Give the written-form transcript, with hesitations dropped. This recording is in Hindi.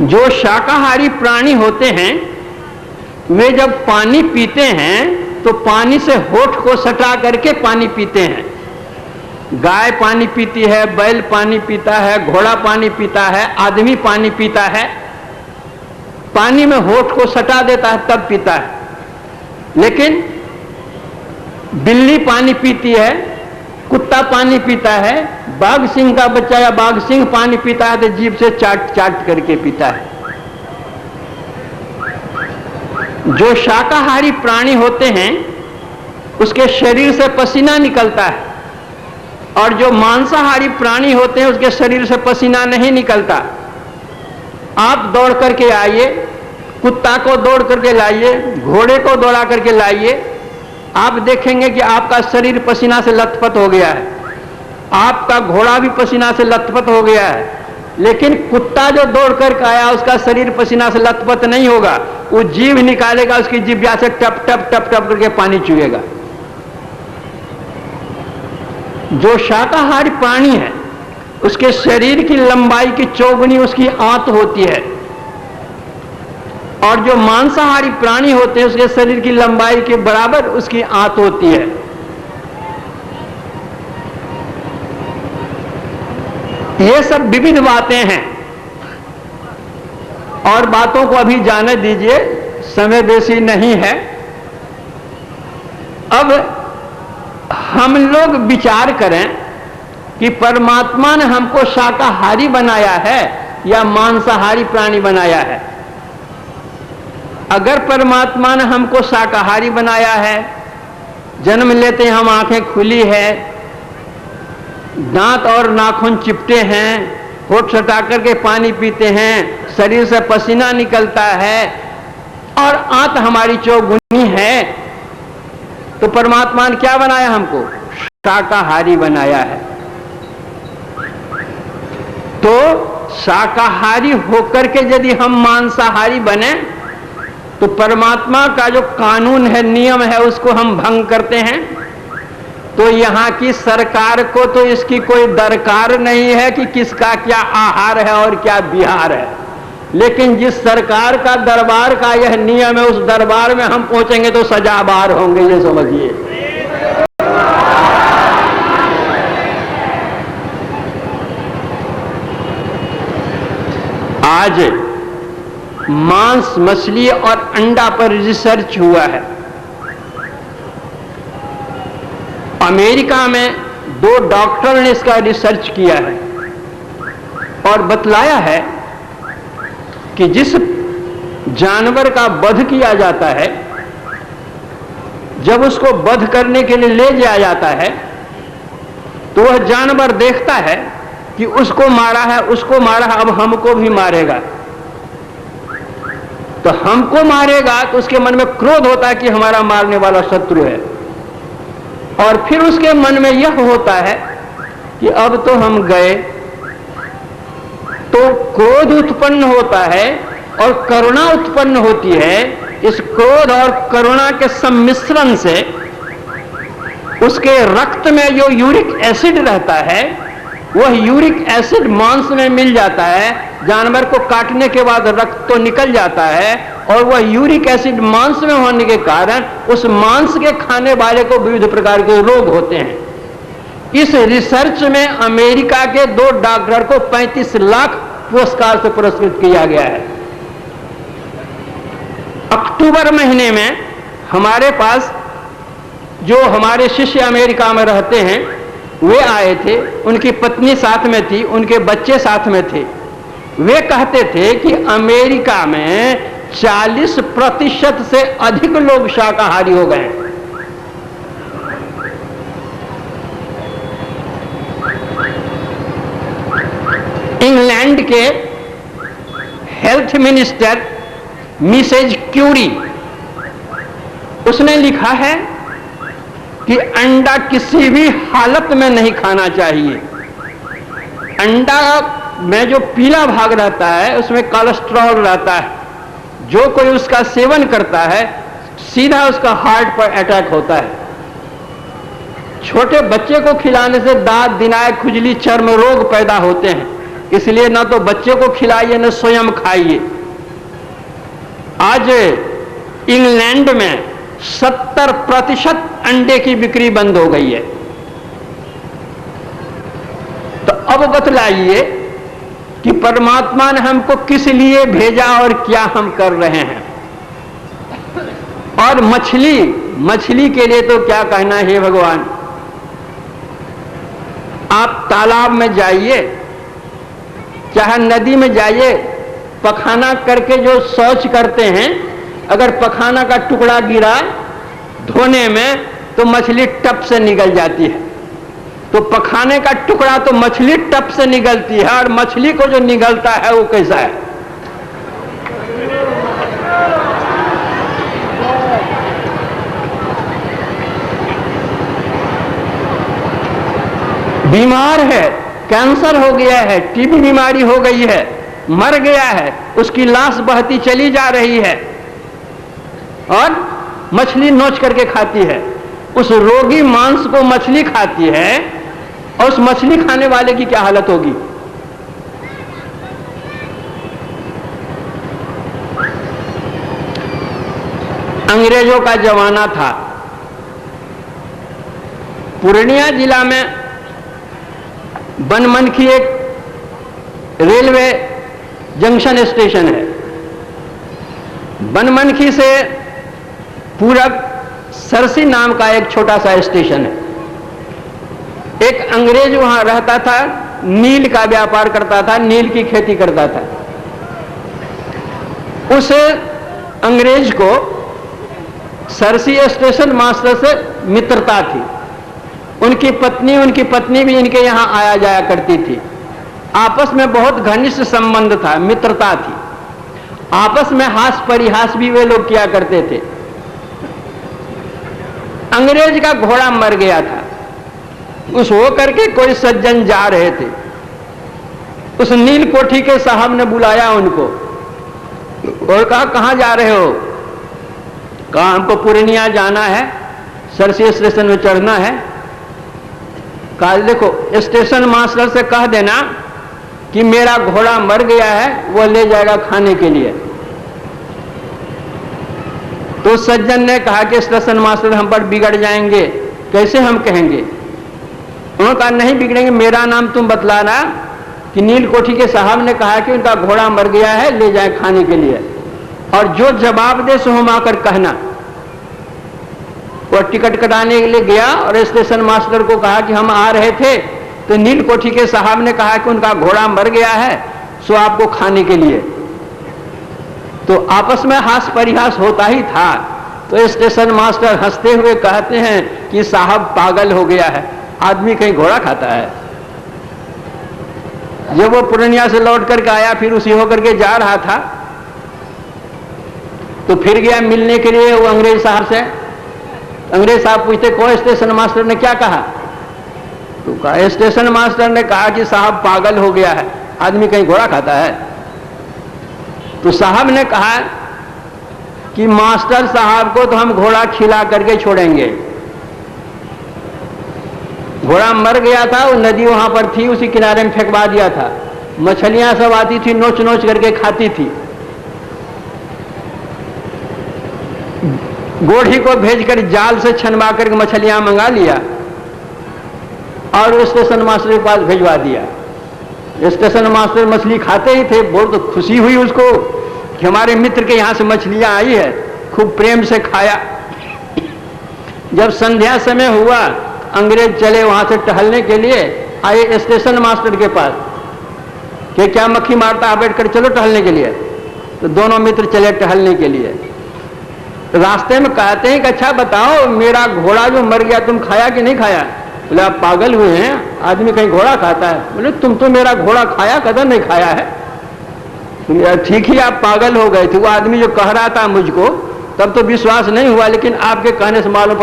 जो शाकाहारी प्राणी होते हैं वे जब पानी पीते हैं तो पानी से होठ को सटा करके पानी पीते हैं। गाय पानी पीती है, बैल पानी पीता है, घोड़ा पानी पीता है, आदमी पानी पीता है, पानी में होठ को सटा देता है तब पीता है। लेकिन बिल्ली पानी पीती है, कुत्ता पानी पीता है, बाघ सिंह का बच्चा या बाघ सिंह पानी पीता है तो जीभ से चाट चाट करके पीता है। जो शाकाहारी प्राणी होते हैं उसके शरीर से पसीना निकलता है, और जो मांसाहारी प्राणी होते हैं उसके शरीर से पसीना नहीं निकलता। आप दौड़ करके आइए, कुत्ता को दौड़ करके लाइए, घोड़े को दौड़ा करके लाइए, आप देखेंगे कि आपका शरीर पसीना से लथपथ हो गया है, आपका घोड़ा भी पसीना से लथपथ हो गया है। लेकिन कुत्ता जो दौड़ करके आया उसका शरीर पसीना से लथपथ नहीं होगा, वो जीभ निकालेगा, उसकी जीभ से टप टप टप टप करके पानी चुएगा। जो शाकाहारी प्राणी है उसके शरीर की लंबाई की चौगुनी उसकी आंत होती है, और जो मांसाहारी प्राणी होते हैं उसके शरीर की लंबाई के बराबर उसकी आंत होती है। ये सब विविध बातें हैं, और बातों को अभी जाने दीजिए, समय बेसी नहीं है। अब हम लोग विचार करें कि परमात्मा ने हमको शाकाहारी बनाया है या मांसाहारी प्राणी बनाया है। अगर परमात्मा ने हमको शाकाहारी बनाया है, जन्म लेते ही हम आंखें खुली है, दांत और नाखून चिपटे हैं, होठ सटा करके पानी पीते हैं, शरीर से पसीना निकलता है और आंत हमारी चौगुनी है, तो परमात्मा ने क्या बनाया? हमको शाकाहारी बनाया है। तो शाकाहारी होकर के यदि हम मांसाहारी बने तो परमात्मा का जो कानून है, नियम है, उसको हम भंग करते हैं। तो यहां की सरकार को तो इसकी कोई दरकार नहीं है कि किसका क्या आहार है और क्या विहार है, लेकिन जिस सरकार का दरबार का यह नियम है उस दरबार में हम पहुंचेंगे तो सजाबार होंगे, ये समझिए। आज मांस, मछली और अंडा पर रिसर्च हुआ है। अमेरिका में 2 डॉक्टर ने इसका रिसर्च किया है और बतलाया है कि जिस जानवर का वध किया जाता है, जब उसको वध करने के लिए ले जाया जाता है तो वह जानवर देखता है कि उसको मारा है, उसको मारा है, अब हमको भी मारेगा। तो हमको मारेगा तो उसके मन में क्रोध होता है कि हमारा मारने वाला शत्रु है, और फिर उसके मन में यह होता है कि अब तो हम गए। तो क्रोध उत्पन्न होता है और करुणा उत्पन्न होती है। इस क्रोध और करुणा के सम्मिश्रण से उसके रक्त में जो यूरिक एसिड रहता है वह यूरिक एसिड मांस में मिल जाता है। जानवर को काटने के बाद रक्त तो निकल जाता है और वह यूरिक एसिड मांस में होने के कारण उस मांस के खाने वाले को विविध प्रकार के रोग होते हैं। इस रिसर्च में अमेरिका के 2 डॉक्टर को 35 लाख पुरस्कार से पुरस्कृत किया गया है। अक्टूबर महीने में हमारे पास जो हमारे शिष्य अमेरिका में रहते हैं वे आए थे, उनकी पत्नी साथ में थी, उनके बच्चे साथ में थे। वे कहते थे कि अमेरिका में 40% से अधिक लोग शाकाहारी हो गए। इंग्लैंड के हेल्थ मिनिस्टर मिसेज क्यूरी, उसने लिखा है कि अंडा किसी भी हालत में नहीं खाना चाहिए। अंडा में जो पीला भाग रहता है उसमें कोलेस्ट्रॉल रहता है, जो कोई उसका सेवन करता है सीधा उसका हार्ट पर अटैक होता है। छोटे बच्चे को खिलाने से दांत, दिनाय, खुजली, चर्म रोग पैदा होते हैं। इसलिए ना तो बच्चे को खिलाइए न स्वयं खाइए। आज इंग्लैंड में 70% अंडे की बिक्री बंद हो गई है। तो अब बतलाइए कि परमात्मा ने हमको किस लिए भेजा और क्या हम कर रहे हैं। और मछली के लिए तो क्या कहना है। हे भगवान, आप तालाब में जाइए चाहे नदी में जाइए, पखाना करके जो शौच करते हैं, अगर पखाना का टुकड़ा गिरा धोने में तो मछली टप से निकल जाती है। तो पखाने का टुकड़ा तो मछली टप से निकलती है, और मछली को जो निकलता है वो कैसा है। बीमार है, कैंसर हो गया है, टीबी बीमारी हो गई है, मर गया है, उसकी लाश बहती चली जा रही है और मछली नोच करके खाती है। उस रोगी मांस को मछली खाती है और उस मछली खाने वाले की क्या हालत होगी। अंग्रेजों का जमाना था। पूर्णिया जिला में बनमनखी एक रेलवे जंक्शन स्टेशन है। बनमनखी से पूरब सरसी नाम का एक छोटा सा स्टेशन है। एक अंग्रेज वहां रहता था, नील का व्यापार करता था, नील की खेती करता था। उस अंग्रेज को सरसी स्टेशन मास्टर से मित्रता थी। उनकी पत्नी भी इनके यहां आया जाया करती थी। आपस में बहुत घनिष्ठ संबंध था, मित्रता थी। आपस में हास परिहास भी वे लोग किया करते थे। अंग्रेज का घोड़ा मर गया था। उस हो करके कोई सज्जन जा रहे थे। उस नील कोठी के साहब ने बुलाया उनको और कहा, कहां जा रहे हो। कहा, हमको पूर्णिया जाना है, सरसी स्टेशन में चढ़ना है। कहा, देखो स्टेशन मास्टर से कह देना कि मेरा घोड़ा मर गया है, वो ले जाएगा खाने के लिए। तो सज्जन ने कहा कि स्टेशन मास्टर हम पर बिगड़ जाएंगे, कैसे हम कहेंगे। उन्होंने कहा, नहीं बिगड़ेंगे, मेरा नाम तुम बतलाना कि नील कोठी के साहब ने कहा कि उनका घोड़ा मर गया है, ले जाए खाने के लिए, और जो जवाब दे सो हम आकर कहना। वो टिकट कटाने के लिए गया और स्टेशन मास्टर को कहा कि हम आ रहे थे, तो नील कोठी के साहब ने कहा कि उनका घोड़ा मर गया है, सो आपको खाने के लिए। तो आपस में हास परिहास होता ही था। तो स्टेशन मास्टर हंसते हुए कहते हैं कि साहब पागल हो गया है, आदमी कहीं घोड़ा खाता है। जब वो पूर्णिया से लौट करके आया, फिर उसी होकर के जा रहा था, तो फिर गया मिलने के लिए वो अंग्रेज साहब से। अंग्रेज साहब पूछते, कौन स्टेशन मास्टर ने क्या कहा। तो कहा, स्टेशन मास्टर ने कहा कि साहब पागल हो गया है, आदमी कहीं घोड़ा खाता है। तो साहब ने कहा कि मास्टर साहब को तो हम घोड़ा खिला करके छोड़ेंगे। घोड़ा मर गया था, वो नदी वहां पर थी, उसी किनारे में फेंकवा दिया था। मछलियां सब आती थी, नोच नोच करके खाती थी। गोढ़ी को भेजकर जाल से छनवा करके मछलियां मंगा लिया और स्टेशन मास्टर के पास भिजवा दिया। स्टेशन मास्टर मछली खाते ही थे। बहुत तो खुशी हुई उसको कि हमारे मित्र के यहां से मछलियां आई है, खूब प्रेम से खाया। जब संध्या समय हुआ, अंग्रेज चले वहां से टहलने के लिए, आए स्टेशन मास्टर के पास कि क्या मक्खी मारता है, बैठ कर चलो टहलने के लिए। तो दोनों मित्र चले टहलने के लिए। रास्ते में कहते हैं कि अच्छा बताओ, मेरा घोड़ा जो मर गया तुम खाया कि नहीं खाया। बोले, आप पागल हुए हैं, आदमी कहीं घोड़ा खाता है। बोले, तुम तो मेरा घोड़ा खाया, कदम नहीं खाया है। ठीक ही आप पागल हो गए थे। वो आदमी जो कह रहा था मुझको, तब तो विश्वास नहीं हुआ, लेकिन आपके कहने से मालूम